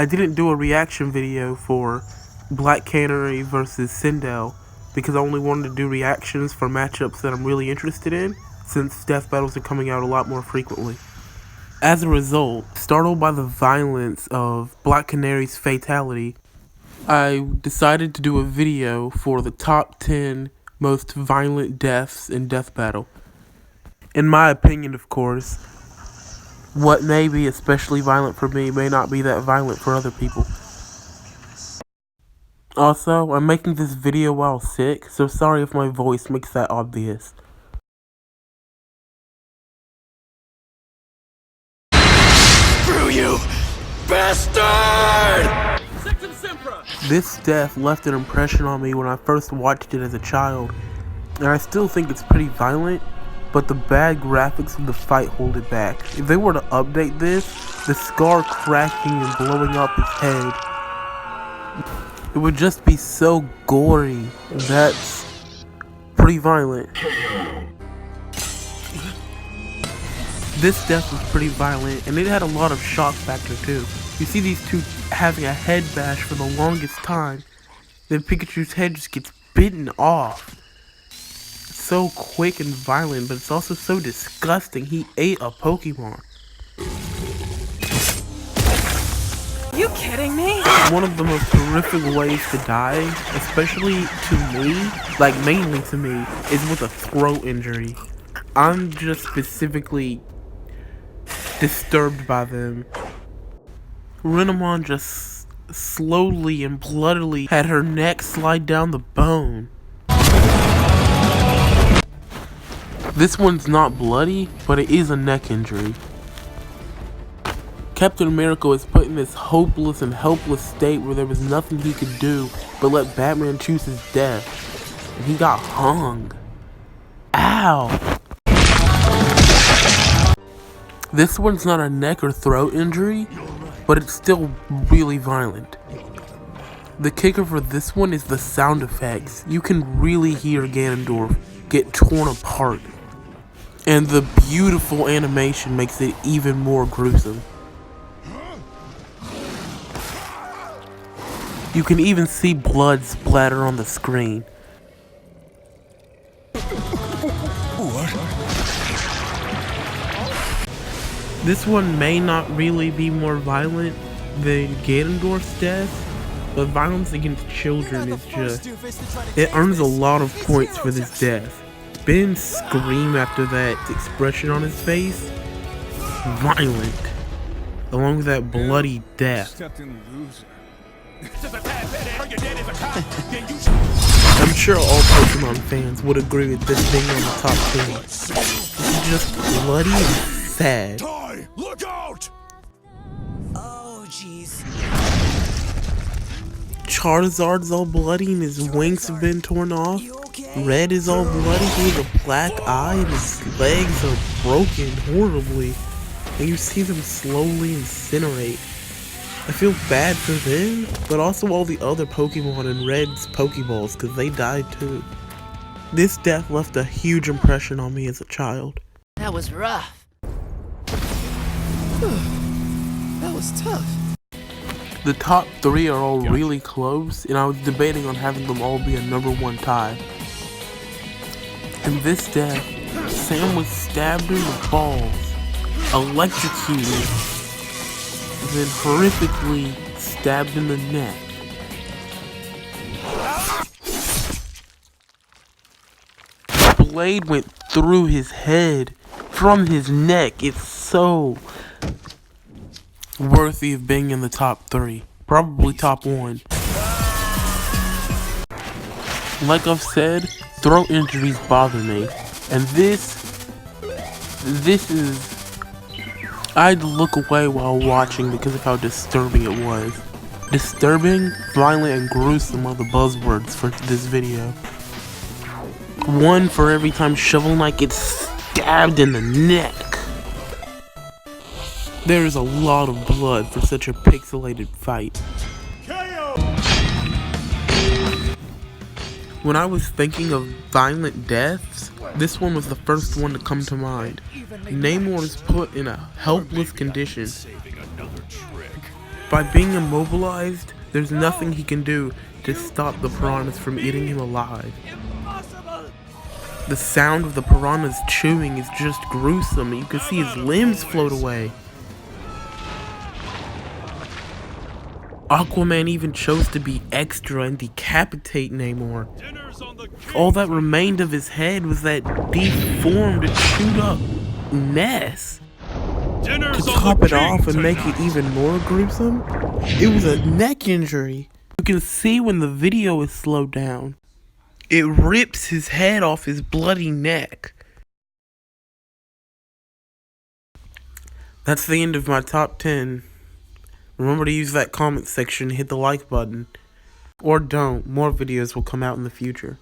I didn't do a reaction video for Black Canary versus Sindel because I only wanted to do reactions for matchups that I'm really interested in, since death battles are coming out a lot more frequently. As a result, startled by the violence of Black Canary's fatality, I decided to do a video for the top 10 most violent deaths in death battle. In my opinion, of course, what may be especially violent for me may not be that violent for other people. Also, I'm making this video while sick, so sorry if my voice makes that obvious. Screw you, bastard! This death left an impression on me when I first watched it as a child, and I still think it's pretty violent, but the bad graphics of the fight hold it back. If they were to update this, the Scar cracking and blowing up his head, it would just be so gory. That's pretty violent. This death was pretty violent, and it had a lot of shock factor too. You see these two having a head bash for the longest time, then Pikachu's head just gets bitten off. It's so quick and violent, but it's also so disgusting. He ate a Pokemon. You kidding me? One of the most horrific ways to die, especially to me, like mainly to me, is with a throat injury. I'm just specifically disturbed by them. Renamon just slowly and bloodily had her neck slide down the bone. This one's not bloody, but it is a neck injury. Captain America was put in this hopeless and helpless state where there was nothing he could do but let Batman choose his death. And he got hung. Ow! This one's not a neck or throat injury, but it's still really violent. The kicker for this one is the sound effects. You can really hear Ganondorf get torn apart. And the beautiful animation makes it even more gruesome. You can even see blood splatter on the screen. This one may not really be more violent than Ganondorf's death, but violence against children is just... it earns a lot of points for this death. Ben's scream after that expression on his face, violent, along with that bloody death. I'm sure all Pokemon fans would agree with this being on the top 10. It's just bloody and sad. Look out! Oh, jeez. Charizard's all bloody and his wings have been torn off. Okay? Red is all bloody, he has a black eye and his legs are broken horribly. And you see them slowly incinerate. I feel bad for them, but also all the other Pokemon in Red's Pokeballs, because they died too. This death left a huge impression on me as a child. That was rough. That was tough. The top 3 are all really close, and I was debating on having them all be a #1 tie. In this death, Sam was stabbed in the balls, electrocuted, and then horrifically stabbed in the neck. The blade went through his head, from his neck. It's so worthy of being in the top 3. Probably top 1. Like I've said, throat injuries bother me. And this is... I'd look away while watching because of how disturbing it was. Disturbing, violent, and gruesome are the buzzwords for this video. 1 for every time Shovel Knight gets stabbed in the neck. There is a lot of blood for such a pixelated fight. When I was thinking of violent deaths, this one was the first one to come to mind. Namor is put in a helpless condition. By being immobilized, there's nothing he can do to stop the piranhas from eating him alive. The sound of the piranhas chewing is just gruesome, and you can see his limbs float away. Aquaman even chose to be extra and decapitate Namor. All that remained of his head was that deformed and chewed up mess. To top it off and make it even more gruesome, it was a neck injury. You can see when the video is slowed down. It rips his head off his bloody neck. That's the end of my top 10. Remember to use that comment section, hit the like button. Or don't, more videos will come out in the future.